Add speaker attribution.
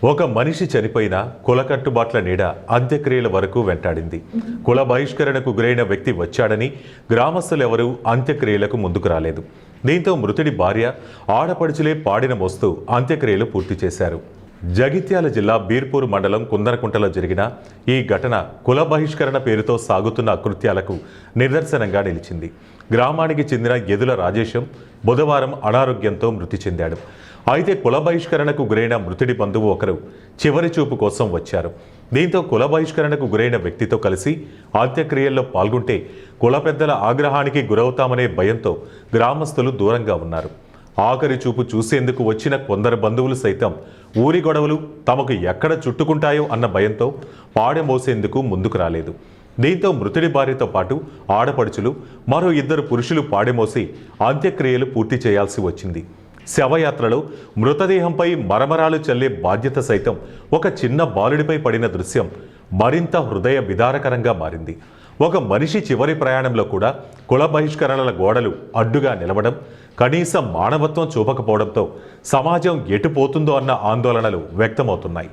Speaker 1: ఒక మనిషి చనిపోయిన కుల కట్టుబాట్ల నీడ అంత్యక్రియల వరకు వెంటాడింది. కుల బహిష్కరణకు గురైన వ్యక్తి వచ్చాడని గ్రామస్తులెవరూ అంత్యక్రియలకు ముందుకు రాలేదు. దీంతో మృతుడి భార్య, ఆడపడుచులే పాడిన మోస్తూ అంత్యక్రియలు పూర్తి చేశారు. జగిత్యాల జిల్లా బీర్పూర్ మండలం కుందరకుంటలో జరిగిన ఈ ఘటన కుల బహిష్కరణ పేరుతో సాగుతున్న అకృత్యాలకు నిదర్శనంగా నిలిచింది. గ్రామానికి చెందిన ఎదుల రాజేశం బుధవారం అనారోగ్యంతో మృతి చెందాడు. అయితే కుల బహిష్కరణకు గురైన మృతుడి బంధువు ఒకరు చివరి చూపు కోసం వచ్చారు. దీంతో కుల బహిష్కరణకు గురైన వ్యక్తితో కలిసి అంత్యక్రియల్లో పాల్గొంటే కుల పెద్దల ఆగ్రహానికి గురవుతామనే భయంతో గ్రామస్తులు దూరంగా ఉన్నారు. ఆఖరి చూపు చూసేందుకు వచ్చిన కొందరు బంధువులు సైతం ఊరి గొడవలు తమకు ఎక్కడ చుట్టుకుంటాయో అన్న భయంతో పాడె మోసేందుకు ముందుకు రాలేదు. దీంతో మృతుడి భార్యతో పాటు ఆడపడుచులు, మరో 2 పురుషులు పాడెమోసి అంత్యక్రియలు పూర్తి చేయాల్సి వచ్చింది. శవయాత్రలో మృతదేహంపై మరమరాలు చల్లే బాధ్యత సైతం ఒక చిన్న బాలుడిపై పడిన దృశ్యం మరింత హృదయ విదారకరంగా మారింది. ఒక మనిషి చివరి ప్రయాణంలో కూడా కుల బహిష్కరణల గోడలు అడ్డుగా నిలవడం, కనీసం మానవత్వం చూపకపోవడంతో సమాజం ఎటుపోతుందో అన్న ఆందోళనలు వ్యక్తమవుతున్నాయి.